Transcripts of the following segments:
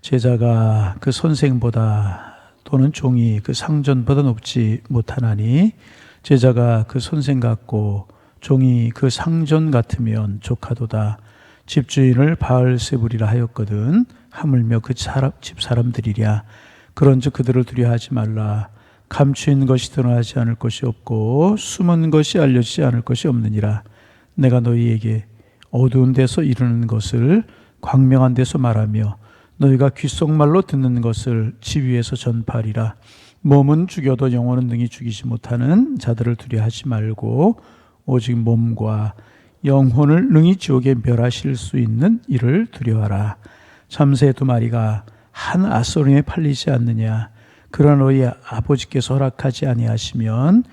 제자가 그 선생보다 또는 종이 그 상전보다 높지 못하나니 제자가 그 선생 같고 종이 그 상전 같으면 족하도다. 집주인을 바알세불이라 하였거든. 하물며 그 집 사람들이랴. 그런즉 그들을 두려워하지 말라. 감추인 것이 드러나지 않을 것이 없고 숨은 것이 알려지지 않을 것이 없느니라. 내가 너희에게 어두운 데서 이르는 것을 광명한 데서 말하며 너희가 귓속말로 듣는 것을 집 위에서 전파하리라. 몸은 죽여도 영혼은 능히 죽이지 못하는 자들을 두려워하지 말고 오직 몸과 영혼을 능히 지옥에 멸하실 수 있는 이를 두려워하라. 참새 두 마리가 한 아소림에 팔리지 않느냐. 그러나 너희 아버지께서 허락하지 아니하시면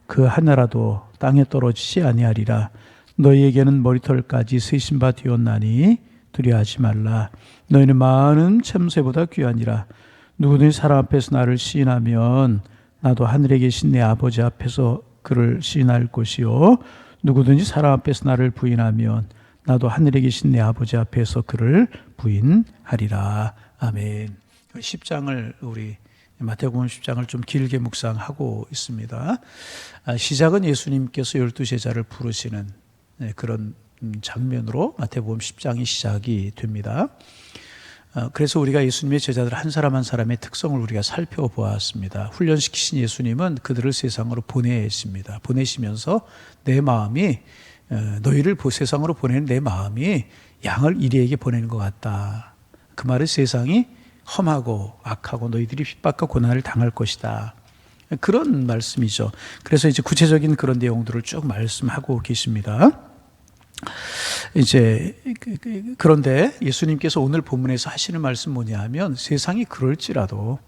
그 하나라도 땅에 떨어지지 아니하리라. 너희에게는 머리털까지 세신 바 되었나니 두려워하지 말라. 너희는 많은 참새보다 귀하니라. 누구든지 사람 앞에서 나를 시인하면 나도 하늘에 계신 내 아버지 앞에서 그를 시인할 것이요 누구든지 사람 앞에서 나를 부인하면 나도 하늘에 계신 내 아버지 앞에서 그를 부인하리라. 아멘. 10장을 우리 마태복음 10장을 좀 길게 묵상하고 있습니다. 시작은 예수님께서 12제자를 부르시는 그런 장면으로 마태복음 10장이 시작이 됩니다. 그래서 우리가 예수님의 제자들 한 사람 한 사람의 특성을 우리가 살펴보았습니다. 훈련시키신 예수님은 그들을 세상으로 보내십니다. 보내시면서 내 마음이 너희를 세상으로 보내는 내 마음이 양을 이리에게 보내는 것 같다. 그 말은 세상이 험하고 악하고 너희들이 핍박과 고난을 당할 것이다. 그런 말씀이죠. 그래서 이제 구체적인 그런 내용들을 쭉 말씀하고 계십니다. 이제 그런데 예수님께서 오늘 본문에서 하시는 말씀 뭐냐 하면 세상이 그럴지라도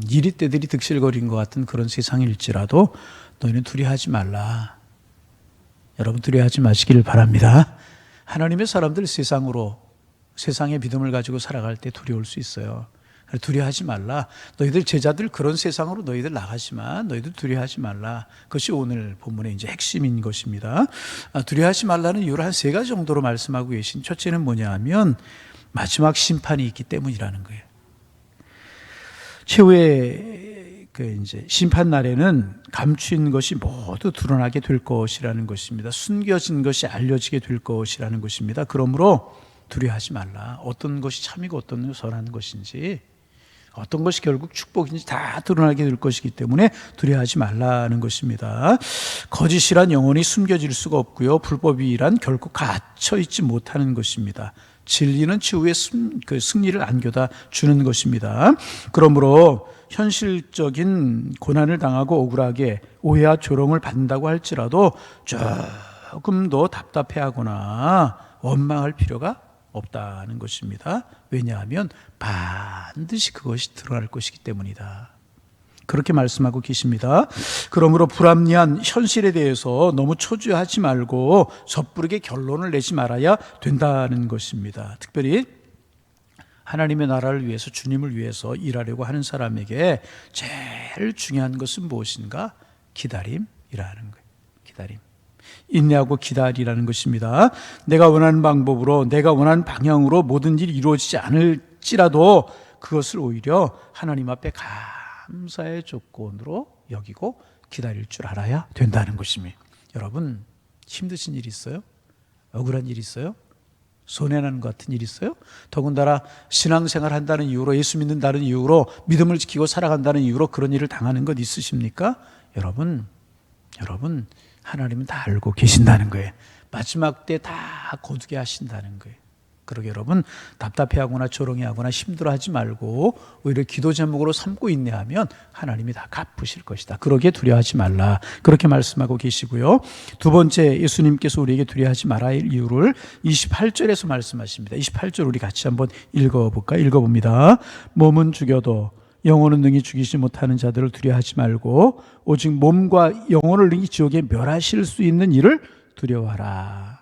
이리 때들이 득실거린 것 같은 그런 세상일지라도 너희는 두려워하지 말라. 여러분 두려워하지 마시길 바랍니다. 하나님의 사람들 세상의 믿음을 가지고 살아갈 때 두려울 수 있어요. 두려워하지 말라. 너희들 제자들 그런 세상으로 너희들 나가지만 너희들 두려워하지 말라. 그것이 오늘 본문의 이제 핵심인 것입니다. 두려워하지 말라는 이유를 한 3가지 정도로 말씀하고 계신. 첫째는 뭐냐 하면 마지막 심판이 있기 때문이라는 거예요. 최후의 이제 심판 날에는 감추인 것이 모두 드러나게 될 것이라는 것입니다. 숨겨진 것이 알려지게 될 것이라는 것입니다. 그러므로 두려워하지 말라. 어떤 것이 참이고 어떤 것이 선한 것인지 어떤 것이 결국 축복인지 다 드러나게 될 것이기 때문에 두려워하지 말라는 것입니다. 거짓이란 영원히 숨겨질 수가 없고요. 불법이란 결코 갇혀있지 못하는 것입니다. 진리는 최후의 승리를 안겨다 주는 것입니다. 그러므로 현실적인 고난을 당하고 억울하게 오해와 조롱을 받는다고 할지라도 조금 더 답답해하거나 원망할 필요가 없다는 것입니다. 왜냐하면 반드시 그것이 드러날 것이기 때문이다. 그렇게 말씀하고 계십니다. 그러므로 불합리한 현실에 대해서 너무 초조하지 말고 섣부르게 결론을 내지 말아야 된다는 것입니다. 특별히 하나님의 나라를 위해서 주님을 위해서 일하려고 하는 사람에게 제일 중요한 것은 무엇인가? 기다림이라는 거예요. 기다림. 인내하고 기다리라는 것입니다. 내가 원하는 방법으로 내가 원하는 방향으로 모든 일이 이루어지지 않을지라도 그것을 오히려 하나님 앞에 감사의 조건으로 여기고 기다릴 줄 알아야 된다는 것입니다. 여러분 힘드신 일 있어요? 억울한 일 있어요? 손해나는 것 같은 일 있어요? 더군다나 신앙생활 한다는 이유로 예수 믿는다는 이유로 믿음을 지키고 살아간다는 이유로 그런 일을 당하는 것 있으십니까? 여러분 하나님은 다 알고 계신다는 거예요. 마지막 때 다 거두게 하신다는 거예요. 그러게 여러분 답답해하거나 조롱해하거나 힘들어하지 말고 오히려 기도 제목으로 삼고 인내하면 하나님이 다 갚으실 것이다. 그러게 두려워하지 말라. 그렇게 말씀하고 계시고요. 두 번째 예수님께서 우리에게 두려워하지 말아야 할 이유를 28절에서 말씀하십니다. 28절 우리 같이 한번 읽어볼까요? 읽어봅니다. 몸은 죽여도 영혼은 능히 죽이지 못하는 자들을 두려워하지 말고 오직 몸과 영혼을 능히 지옥에 멸하실 수 있는 이를 두려워하라.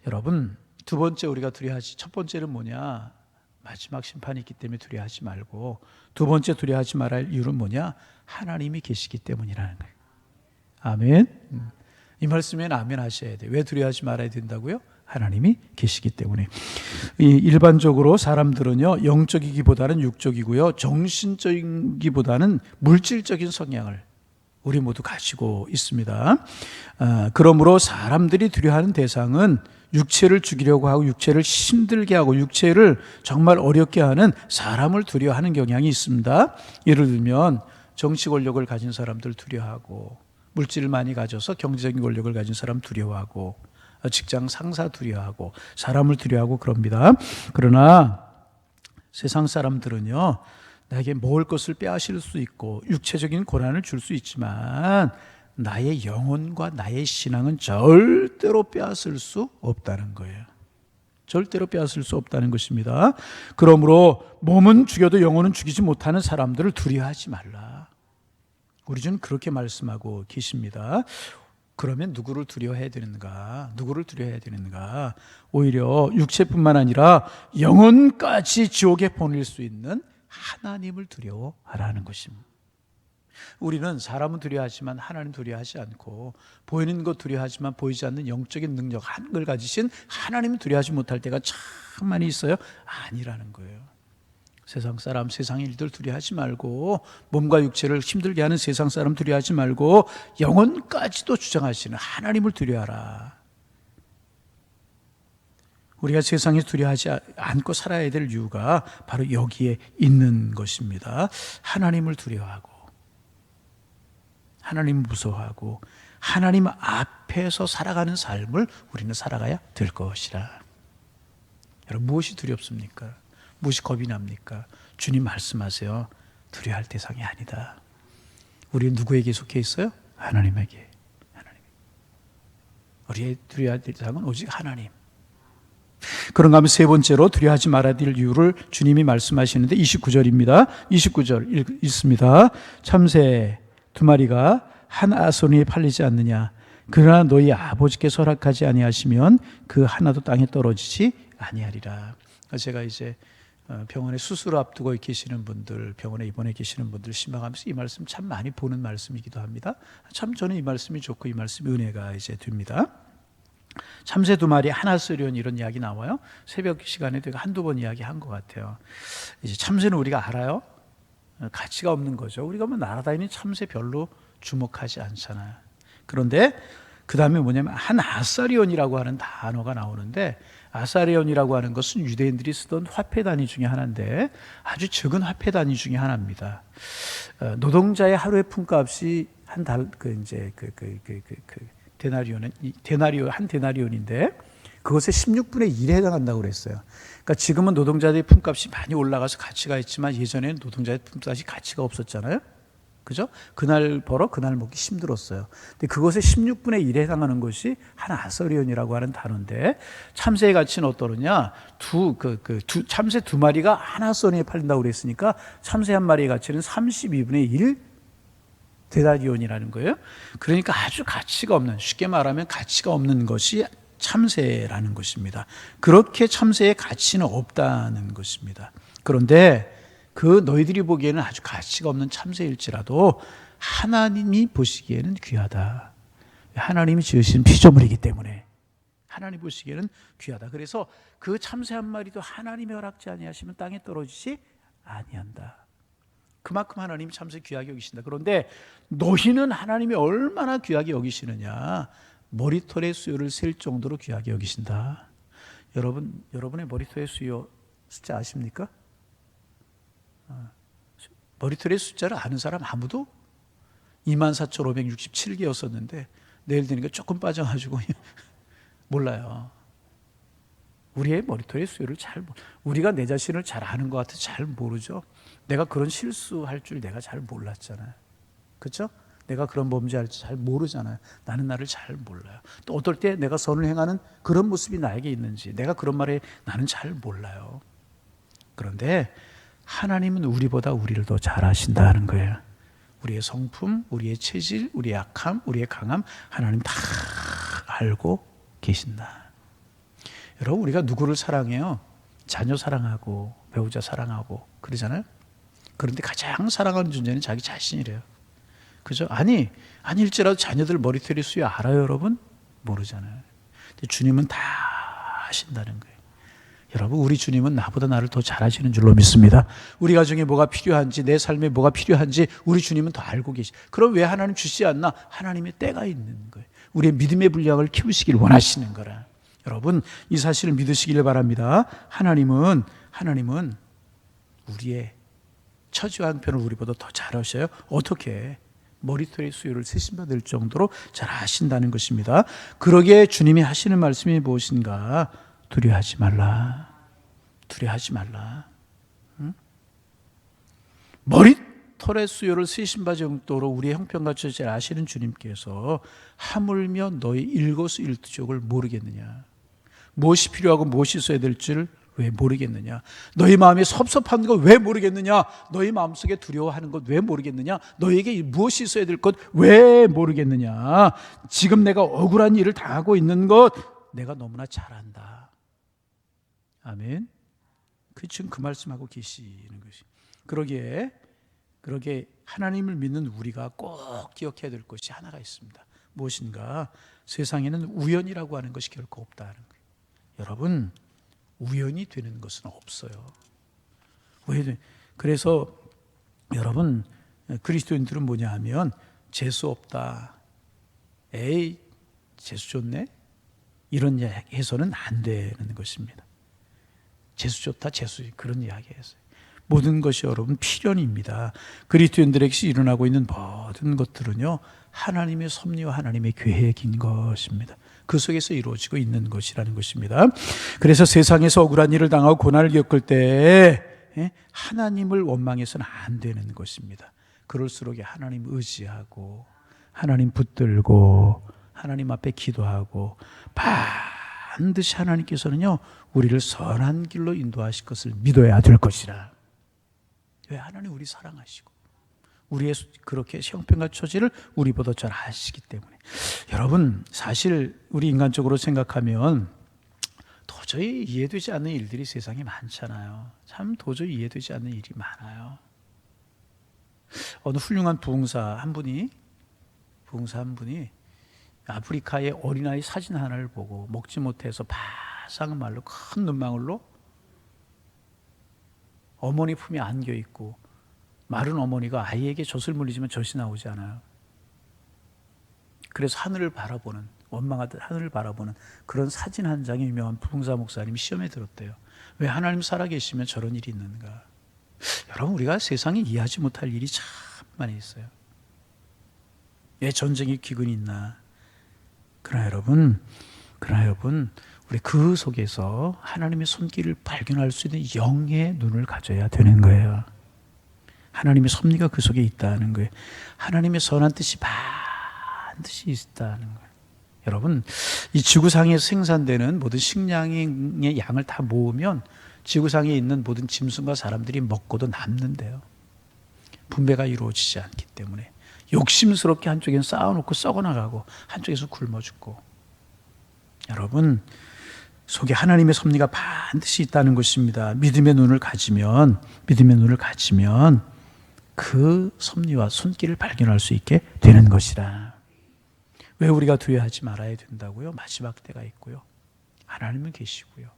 여러분 두 번째 우리가 두려워하지, 첫 번째는 뭐냐? 마지막 심판이 있기 때문에 두려워하지 말고, 두 번째 두려워하지 말아야 할 이유는 뭐냐? 하나님이 계시기 때문이라는 거예요. 아멘. 이 말씀에는 아멘 하셔야 돼요. 왜 두려워하지 말아야 된다고요? 하나님이 계시기 때문에. 일반적으로 사람들은요, 영적이기보다는 육적이고요, 정신적이기보다는 물질적인 성향을 우리 모두 가지고 있습니다. 그러므로 사람들이 두려워하는 대상은 육체를 죽이려고 하고 육체를 힘들게 하고 육체를 정말 어렵게 하는 사람을 두려워하는 경향이 있습니다. 예를 들면 정치 권력을 가진 사람들 두려워하고, 물질을 많이 가져서 경제적인 권력을 가진 사람 두려워하고, 직장 상사 두려워하고, 사람을 두려워하고 그럽니다. 그러나 세상 사람들은요, 나에게 먹을 것을 빼앗을 수 있고 육체적인 고난을 줄 수 있지만 나의 영혼과 나의 신앙은 절대로 빼앗을 수 없다는 거예요. 절대로 빼앗을 수 없다는 것입니다. 그러므로 몸은 죽여도 영혼은 죽이지 못하는 사람들을 두려워하지 말라. 우리 주는 그렇게 말씀하고 계십니다. 그러면 누구를 두려워해야 되는가? 누구를 두려워해야 되는가? 오히려 육체뿐만 아니라 영혼까지 지옥에 보낼 수 있는 하나님을 두려워하라는 것입니다. 우리는 사람은 두려워하지만 하나님 두려워하지 않고, 보이는 것 두려워하지만 보이지 않는 영적인 능력, 한걸 가지신 하나님 두려워하지 못할 때가 참 많이 있어요. 아니라는 거예요. 세상 사람, 세상 일들 두려워하지 말고, 몸과 육체를 힘들게 하는 세상 사람 두려워하지 말고 영혼까지도 주장하시는 하나님을 두려워하라. 우리가 세상에 두려워하지 않고 살아야 될 이유가 바로 여기에 있는 것입니다. 하나님을 두려워하고, 하나님을 무서워하고, 하나님 앞에서 살아가는 삶을 우리는 살아가야 될 것이라. 여러분, 무엇이 두렵습니까? 무엇이 겁이 납니까? 주님 말씀하세요. 두려워할 대상이 아니다. 우리는 누구에게 속해 있어요? 하나님에게. 우리의 두려워할 대상은 오직 하나님. 그런가 하면 세 번째로 두려워하지 말아야 될 이유를 주님이 말씀하시는데 29절입니다. 29절 읽습니다. 참새 두 마리가 한 아손에 팔리지 않느냐. 그러나 너희 아버지께서 허락하지 아니하시면 그 하나도 땅에 떨어지지 아니하리라. 제가 이제 병원에 수술을 앞두고 계시는 분들, 병원에 입원해 계시는 분들 신방하면서 이 말씀 참 많이 보는 말씀이기도 합니다. 참 저는 이 말씀이 좋고 이 말씀이 은혜가 이제 됩니다. 참새 두 마리 하나 쓰려니 이런 이야기 나와요. 새벽 시간에도 한두 번 이야기한 것 같아요. 이제 참새는 우리가 알아요. 가치가 없는 거죠. 우리가 뭐 날아다니는 참새 별로 주목하지 않잖아요. 그런데 그 다음에 뭐냐면 한 아사리온이라고 하는 단어가 나오는데, 아사리온이라고 하는 것은 유대인들이 쓰던 화폐 단위 중에 하나인데 아주 적은 화폐 단위 중에 하나입니다. 노동자의 하루의 품값이 한 달 한 데나리온인데 그것의 16분의 1에 해당한다고 그랬어요. 그러니까 지금은 노동자들의 품값이 많이 올라가서 가치가 있지만 예전에는 노동자의 품값이 가치가 없었잖아요. 그죠? 그날 벌어 그날 먹기 힘들었어요. 근데 그것의 16분의 1에 해당하는 것이 한 아사리온이라고 하는 단어인데, 참새의 가치는 어떠느냐? 참새 두 마리가 한 아사리온에 팔린다고 그랬으니까 참새 한 마리의 가치는 32분의 1 데나리온이라는 거예요. 그러니까 아주 가치가 없는, 쉽게 말하면 가치가 없는 것이 참새라는 것입니다. 그렇게 참새의 가치는 없다는 것입니다. 그런데 그 너희들이 보기에는 아주 가치가 없는 참새일지라도 하나님이 보시기에는 귀하다. 하나님이 지으신 피조물이기 때문에 하나님 보시기에는 귀하다. 그래서 그 참새 한 마리도 하나님이 허락지 아니하시면 땅에 떨어지지 아니한다. 그만큼 하나님이 참새 귀하게 여기신다. 그런데 너희는 하나님이 얼마나 귀하게 여기시느냐. 머리털의 수요를 셀 정도로 귀하게 여기신다. 여러분의 머리털의 수요 숫자 아십니까? 머리털의 숫자를 아는 사람 아무도? 24,567개였었는데 내일 되니까 조금 빠져가지고 몰라요. 우리의 머리털의 수요를 우리가 내 자신을 잘 아는 것 같아서 잘 모르죠. 내가 그런 실수할 줄 내가 잘 몰랐잖아요. 그렇죠? 내가 그런 범죄할지 잘 모르잖아요. 나는 나를 잘 몰라요. 또 어떨 때 내가 선을 행하는 그런 모습이 나에게 있는지 내가 그런 말에 나는 잘 몰라요. 그런데 하나님은 우리보다 우리를 더 잘 아신다는 거예요. 우리의 성품, 우리의 체질, 우리의 약함, 우리의 강함 하나님 다 알고 계신다. 여러분, 우리가 누구를 사랑해요? 자녀 사랑하고 배우자 사랑하고 그러잖아요. 그런데 가장 사랑하는 존재는 자기 자신이래요. 그죠? 아닐지라도 자녀들 머리털이 수요 알아요, 여러분? 모르잖아요. 근데 주님은 다 아신다는 거예요. 여러분, 우리 주님은 나보다 나를 더 잘 아시는 줄로 믿습니다. 우리 가정에 뭐가 필요한지, 내 삶에 뭐가 필요한지 우리 주님은 더 알고 계시. 그럼 왜 하나님 주시지 않나? 하나님의 때가 있는 거예요. 우리의 믿음의 분량을 키우시길 원하시는 거라. 여러분, 이 사실을 믿으시길 바랍니다. 하나님은 우리의 처지와 형편을 우리보다 더 잘 아셔요. 어떻게? 머리털의 수요를 세심받을 정도로 잘 아신다는 것입니다. 그러기에 주님이 하시는 말씀이 무엇인가? 두려워하지 말라. 두려워하지 말라. 응? 머리털의 수요를 세심받을 정도로 우리의 형편과 처지를 아시는 주님께서 하물며 너희 일거수일투족을 모르겠느냐? 무엇이 필요하고 무엇이 있어야 될 줄 왜 모르겠느냐? 너희 마음에 섭섭한 것 왜 모르겠느냐? 너희 마음속에 두려워하는 것 왜 모르겠느냐? 너희에게 무엇이 있어야 될 것 왜 모르겠느냐? 지금 내가 억울한 일을 당하고 있는 것 내가 너무나 잘 안다. 아멘. 지금 그 말씀하고 계시는 것이. 그러기에 하나님을 믿는 우리가 꼭 기억해야 될 것이 하나가 있습니다. 무엇인가? 세상에는 우연이라고 하는 것이 결코 없다는 거예요. 여러분, 우연이 되는 것은 없어요. 그래서 여러분, 그리스도인들은 뭐냐 하면 재수 없다. 에이, 재수 좋네? 이런 이야기 해서는 안 되는 것입니다. 재수 좋다, 재수 그런 이야기 했어요. 모든 것이 여러분 필연입니다. 그리스도인들에게 일어나고 있는 모든 것들은요, 하나님의 섭리와 하나님의 계획인 것입니다. 그 속에서 이루어지고 있는 것이라는 것입니다. 그래서 세상에서 억울한 일을 당하고 고난을 겪을 때 하나님을 원망해서는 안 되는 것입니다. 그럴수록 하나님 의지하고 하나님 붙들고 하나님 앞에 기도하고 반드시 하나님께서는요, 우리를 선한 길로 인도하실 것을 믿어야 될 것이라. 왜? 하나님 우리 사랑하시고 우리의 그렇게 형편과 처지를 우리보다 잘 아시기 때문에. 여러분, 사실 우리 인간적으로 생각하면 도저히 이해되지 않는 일들이 세상에 많잖아요. 참 도저히 이해되지 않는 일이 많아요. 어느 훌륭한 부흥사 한 분이 아프리카의 어린아이 사진 하나를 보고 먹지 못해서 바삭한 말로 큰 눈망울로 어머니 품에 안겨 있고, 마른 어머니가 아이에게 젖을 물리지만 젖이 나오지 않아요. 그래서 하늘을 바라보는, 원망하듯 하늘을 바라보는 그런 사진 한 장에 유명한 부흥사 목사님이 시험에 들었대요. 왜 하나님 살아계시면 저런 일이 있는가? 여러분, 우리가 세상에 이해하지 못할 일이 참 많이 있어요. 왜 전쟁의 기근이 있나? 그러나 여러분, 우리 그 속에서 하나님의 손길을 발견할 수 있는 영의 눈을 가져야 되는 거예요. 하나님의 섭리가 그 속에 있다는 거예요. 하나님의 선한 뜻이 반드시 있다는 거예요. 여러분, 이 지구상에서 생산되는 모든 식량의 양을 다 모으면 지구상에 있는 모든 짐승과 사람들이 먹고도 남는데요. 분배가 이루어지지 않기 때문에 욕심스럽게 한쪽에는 쌓아놓고 썩어나가고 한쪽에서 굶어 죽고. 여러분, 속에 하나님의 섭리가 반드시 있다는 것입니다. 믿음의 눈을 가지면 그 섭리와 손길을 발견할 수 있게 되는 것이라. 왜 우리가 두려워하지 말아야 된다고요? 마지막 때가 있고요, 하나님은 계시고요,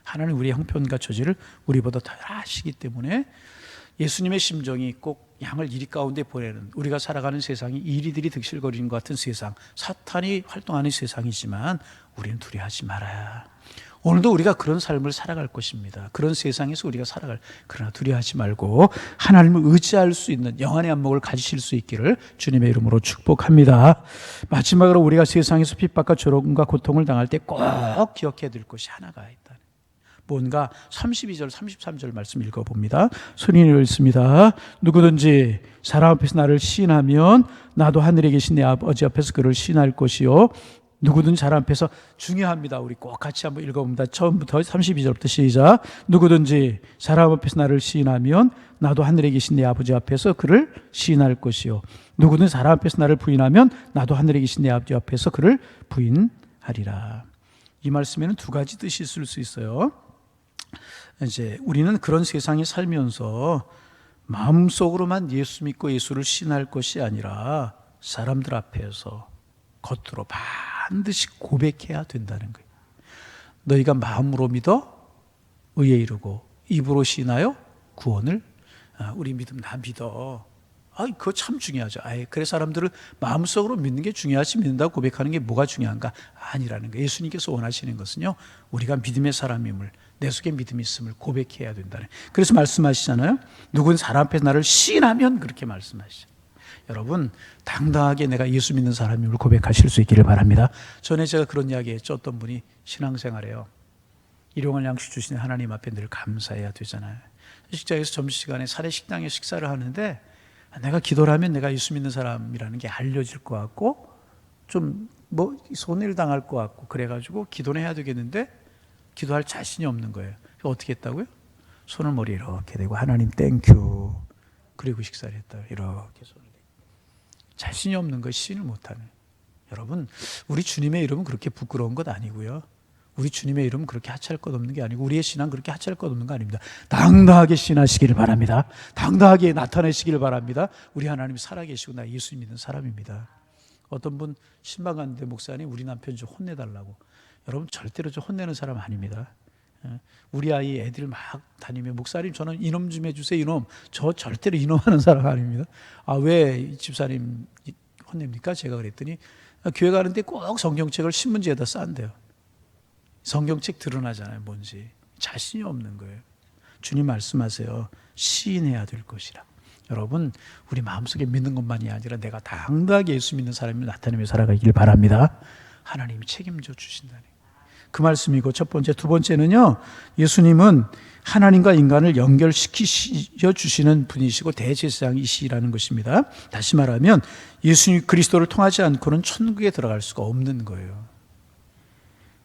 하나님 우리의 형편과 처지를 우리보다 더 아시기 때문에 예수님의 심정이 꼭 양을 이리 가운데 보내는, 우리가 살아가는 세상이 이리들이 득실거리는 것 같은 세상, 사탄이 활동하는 세상이지만 우리는 두려워하지 말아야. 오늘도 우리가 그런 삶을 살아갈 것입니다. 그런 세상에서 우리가 그러나 두려워하지 말고 하나님을 의지할 수 있는 영안의 안목을 가지실 수 있기를 주님의 이름으로 축복합니다. 마지막으로 우리가 세상에서 핍박과 조롱과 고통을 당할 때 꼭 기억해야 될 것이 하나가 있다. 뭔가 32절 33절 말씀 읽어봅니다. 손인을 읽습니다. 누구든지 사람 앞에서 나를 시인하면 나도 하늘에 계신 내 아버지 앞에서 그를 시인할 것이요. 누구든지 사람 앞에서, 중요합니다. 우리 꼭 같이 한번 읽어봅니다. 처음부터 32절부터 시작. 누구든지 사람 앞에서 나를 시인하면 나도 하늘에 계신 내 아버지 앞에서 그를 시인할 것이요. 누구든지 사람 앞에서 나를 부인하면 나도 하늘에 계신 내 아버지 앞에서 그를 부인하리라. 이 말씀에는 두 가지 뜻이 있을 수 있어요. 이제 우리는 그런 세상에 살면서 마음속으로만 예수 믿고 예수를 시인할 것이 아니라 사람들 앞에서 겉으로 반드시 고백해야 된다는 거예요. 너희가 마음으로 믿어 의에 이르고 입으로 시인하여 구원을 우리 믿음 나 믿어. 그거 참 중요하죠. 그래 사람들을 마음속으로 믿는 게 중요하지 믿는다고 고백하는 게 뭐가 중요한가? 아니라는 거예요. 예수님께서 원하시는 것은요, 우리가 믿음의 사람임을, 내 속에 믿음이 있음을 고백해야 된다는. 그래서 말씀하시잖아요. 누군 사람 앞에 나를 시인하면 그렇게 말씀하시죠. 여러분 당당하게 내가 예수 믿는 사람임을 고백하실 수 있기를 바랍니다. 전에 제가 그런 이야기 했죠. 어떤 분이 신앙생활에요, 일용할 양식 주신 하나님 앞에 늘 감사해야 되잖아요. 식장에서 점심시간에 사례식당에 식사를 하는데 내가 기도를 하면 내가 예수 믿는 사람이라는 게 알려질 것 같고 좀 손해를 당할 것 같고 그래가지고 기도는 해야 되겠는데 기도할 자신이 없는 거예요. 어떻게 했다고요? 손을 머리에 이렇게 대고 하나님 땡큐, 그리고 식사를 했다고. 이렇게 손을 대고. 자신이 없는 거 시인을 못하는. 여러분 우리 주님의 이름은 그렇게 부끄러운 것 아니고요, 우리 주님의 이름은 그렇게 하찮을 것 없는 게 아니고 우리의 신앙 그렇게 하찮을 것 없는 거 아닙니다. 당당하게 신하시기를 바랍니다. 당당하게 나타내시기를 바랍니다. 우리 하나님이 살아계시고 나 예수 믿는 사람입니다. 어떤 분 신방 갔는데 목사님 우리 남편 좀 혼내달라고. 여러분 절대로 좀 혼내는 사람 아닙니다. 우리 아이 애들 막 다니면 목사님 저는 이놈 좀 해주세요. 이놈. 저 절대로 이놈하는 사람 아닙니다. 왜 집사님 혼냅니까? 제가 그랬더니 교회 가는데 꼭 성경책을 신문지에다 싼대요. 성경책 드러나잖아요. 뭔지 자신이 없는 거예요. 주님 말씀하세요. 시인해야 될 것이라. 여러분 우리 마음속에 믿는 것만이 아니라 내가 당당하게 예수 믿는 사람이 나타내며 살아가길 바랍니다. 하나님이 책임져 주신다는 그 말씀이고, 첫 번째. 두 번째는요, 예수님은 하나님과 인간을 연결시키셔 주시는 분이시고 대제사장이시라는 것입니다. 다시 말하면 예수님 그리스도를 통하지 않고는 천국에 들어갈 수가 없는 거예요.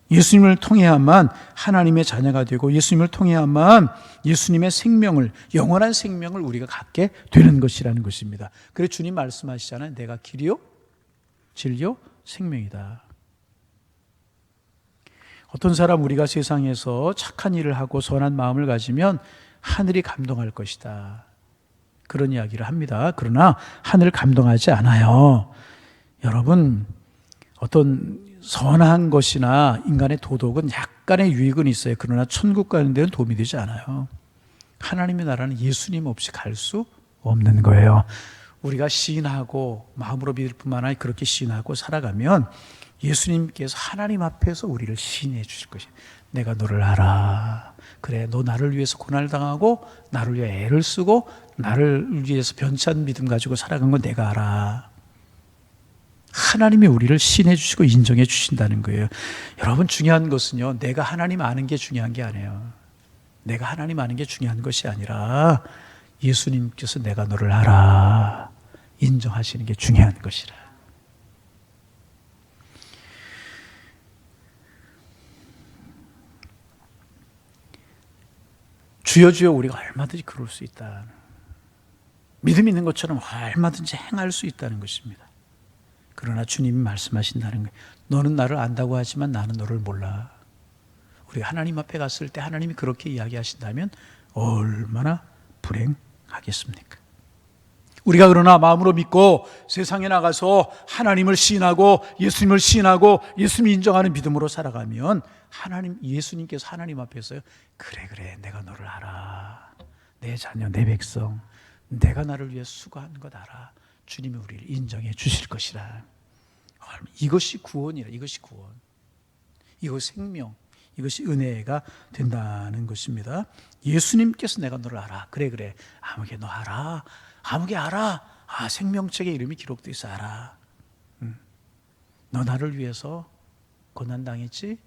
예수님을 통해야만 하나님의 자녀가 되고 예수님을 통해야만 예수님의 생명을, 영원한 생명을 우리가 갖게 되는 것이라는 것입니다. 그래서 주님 말씀하시잖아요. 내가 길이요 진리요 생명이다. 어떤 사람 우리가 세상에서 착한 일을 하고 선한 마음을 가지면 하늘이 감동할 것이다, 그런 이야기를 합니다. 그러나 하늘 감동하지 않아요. 여러분 어떤 선한 것이나 인간의 도덕은 약간의 유익은 있어요. 그러나 천국 가는 데는 도움이 되지 않아요. 하나님의 나라는 예수님 없이 갈 수 없는 거예요. 우리가 시인하고 마음으로 믿을 뿐만 아니라 그렇게 시인하고 살아가면 예수님께서 하나님 앞에서 우리를 시인해 주실 것이에요. 내가 너를 알아. 그래, 너 나를 위해서 고난을 당하고 나를 위해 애를 쓰고 나를 위해서 변치한 믿음 가지고 살아간 건 내가 알아. 하나님이 우리를 시인해 주시고 인정해 주신다는 거예요. 여러분 중요한 것은요, 내가 하나님 아는 게 중요한 게 아니에요. 내가 하나님 아는 게 중요한 것이 아니라 예수님께서 내가 너를 알아 인정하시는 게 중요한 것이라. 주여 주여 우리가 얼마든지 그럴 수 있다. 믿음 있는 것처럼 얼마든지 행할 수 있다는 것입니다. 그러나 주님이 말씀하신다는 거예요. 너는 나를 안다고 하지만 나는 너를 몰라. 우리가 하나님 앞에 갔을 때 하나님이 그렇게 이야기하신다면 얼마나 불행하겠습니까? 우리가 그러나 마음으로 믿고 세상에 나가서 하나님을 시인하고 예수님을 시인하고 예수님이 인정하는 믿음으로 살아가면 예수님께서 하나님 앞에서요, 그래 내가 너를 알아. 내 자녀 내 백성 내가 나를 위해 수고하는 것 알아. 주님이 우리를 인정해 주실 것이라. 이것이 구원이라. 이것이 구원, 이것이 생명, 이것이 은혜가 된다는 것입니다. 예수님께서 내가 너를 알아. 그래 아무개 너 알아. 아무개 알아. 생명책에 이름이 기록되어 있어. 알아. 너 나를 위해서 고난당했지.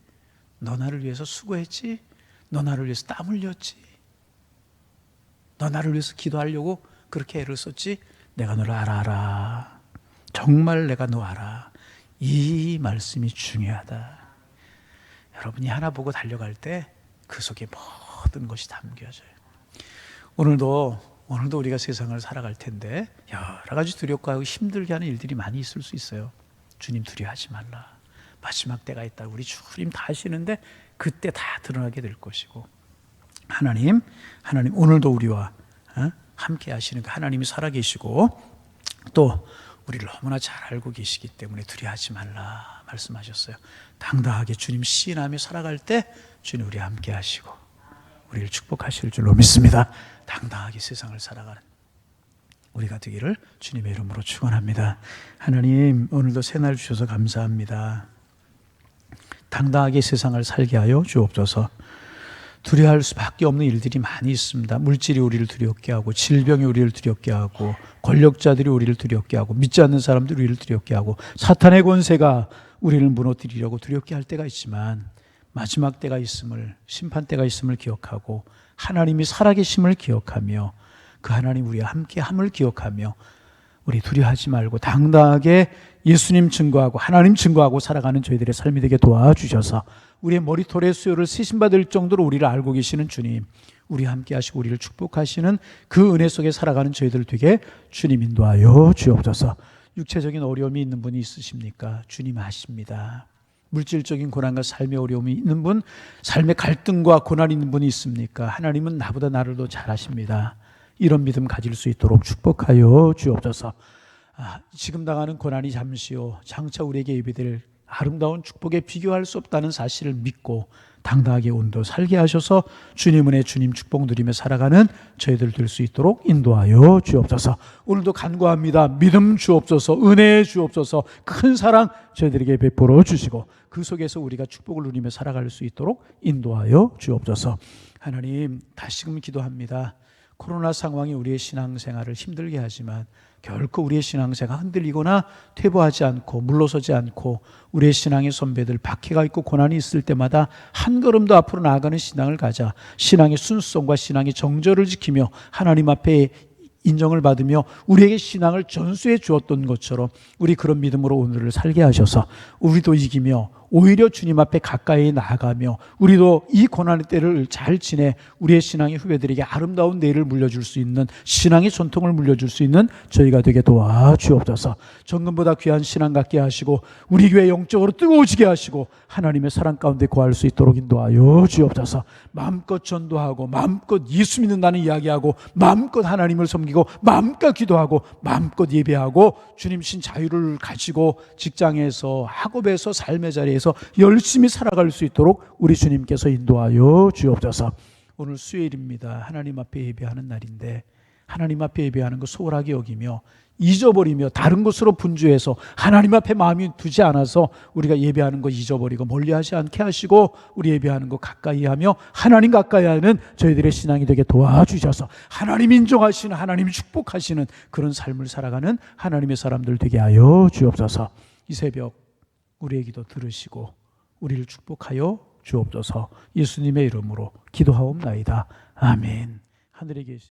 너 나를 위해서 수고했지. 너 나를 위해서 땀 흘렸지. 너 나를 위해서 기도하려고 그렇게 애를 썼지. 내가 너를 알아. 정말 내가 너 알아. 이 말씀이 중요하다. 여러분이 하나 보고 달려갈 때 그 속에 모든 것이 담겨져요. 오늘도 우리가 세상을 살아갈 텐데 여러 가지 두렵고 하고 힘들게 하는 일들이 많이 있을 수 있어요. 주님 두려워하지 말라. 마지막 때가 있다. 우리 주님 다 하시는데 그때 다 드러나게 될 것이고, 하나님 오늘도 우리와 함께 하시는 그 하나님이 살아계시고 또 우리를 너무나 잘 알고 계시기 때문에 두려워하지 말라 말씀하셨어요. 당당하게 주님 시인하며 살아갈 때 주님 우리 함께 하시고 우리를 축복하실 줄로 믿습니다. 당당하게 세상을 살아가는 우리가 되기를 주님의 이름으로 축원합니다. 하나님, 오늘도 새날 주셔서 감사합니다. 당당하게 세상을 살게 하여 주옵소서. 두려워할 수밖에 없는 일들이 많이 있습니다. 물질이 우리를 두렵게 하고, 질병이 우리를 두렵게 하고, 권력자들이 우리를 두렵게 하고, 믿지 않는 사람들이 우리를 두렵게 하고, 사탄의 권세가 우리를 무너뜨리려고 두렵게 할 때가 있지만, 마지막 때가 있음을, 심판 때가 있음을 기억하고, 하나님이 살아계심을 기억하며, 그 하나님 우리와 함께함을 기억하며, 우리 두려워하지 말고 당당하게 예수님 증거하고 하나님 증거하고 살아가는 저희들의 삶이 되게 도와주셔서 우리의 머리털의 수요를 세심받을 정도로 우리를 알고 계시는 주님, 우리와 함께 하시고 우리를 축복하시는 그 은혜 속에 살아가는 저희들 되게 주님 인도하여 주옵소서. 육체적인 어려움이 있는 분이 있으십니까? 주님 아십니다. 물질적인 고난과 삶의 어려움이 있는 분, 삶의 갈등과 고난이 있는 분이 있습니까? 하나님은 나보다 나를 더 잘 아십니다. 이런 믿음 가질 수 있도록 축복하여 주옵소서. 지금 당하는 고난이 잠시요, 장차 우리에게 예비될 아름다운 축복에 비교할 수 없다는 사실을 믿고 당당하게 온도 살게 하셔서 주님 은혜, 주님 축복 누리며 살아가는 저희들 될 수 있도록 인도하여 주옵소서. 오늘도 간구합니다. 믿음 주옵소서, 은혜 주옵소서, 큰 사랑 저희들에게 베풀어 주시고 그 속에서 우리가 축복을 누리며 살아갈 수 있도록 인도하여 주옵소서. 하나님, 다시금 기도합니다. 코로나 상황이 우리의 신앙생활을 힘들게 하지만 결코 우리의 신앙생활 흔들리거나 퇴보하지 않고 물러서지 않고 우리의 신앙의 선배들 박해가 있고 고난이 있을 때마다 한 걸음 더 앞으로 나아가는 신앙을 가자. 신앙의 순수성과 신앙의 정절을 지키며 하나님 앞에 인정을 받으며 우리에게 신앙을 전수해 주었던 것처럼 우리 그런 믿음으로 오늘을 살게 하셔서 우리도 이기며 오히려 주님 앞에 가까이 나아가며 우리도 이 고난의 때를 잘 지내 우리의 신앙의 후배들에게 아름다운 내일을 물려줄 수 있는 신앙의 전통을 물려줄 수 있는 저희가 되게 도와주옵소서. 정금보다 귀한 신앙 갖게 하시고 우리 교회 영적으로 뜨거워지게 하시고 하나님의 사랑 가운데 거할 수 있도록 인도하여 주옵소서. 마음껏 전도하고 마음껏 예수 믿는다는 이야기하고 마음껏 하나님을 섬기고 마음껏 기도하고 마음껏 예배하고 주님 신 자유를 가지고 직장에서 학업에서 삶의 자리에서 열심히 살아갈 수 있도록 우리 주님께서 인도하여 주옵소서. 오늘 수요일입니다. 하나님 앞에 예배하는 날인데 하나님 앞에 예배하는 거 소홀하게 여기며 잊어버리며 다른 곳으로 분주해서 하나님 앞에 마음이 두지 않아서 우리가 예배하는 거 잊어버리고 멀리하지 않게 하시고 우리 예배하는 거 가까이 하며 하나님 가까이 하는 저희들의 신앙이 되게 도와주셔서 하나님 인정하시는 하나님 축복하시는 그런 삶을 살아가는 하나님의 사람들 되게 하여 주옵소서. 이 새벽 우리의 기도 들으시고 우리를 축복하여 주옵소서. 예수님의 이름으로 기도하옵나이다. 아멘. 하늘에 계신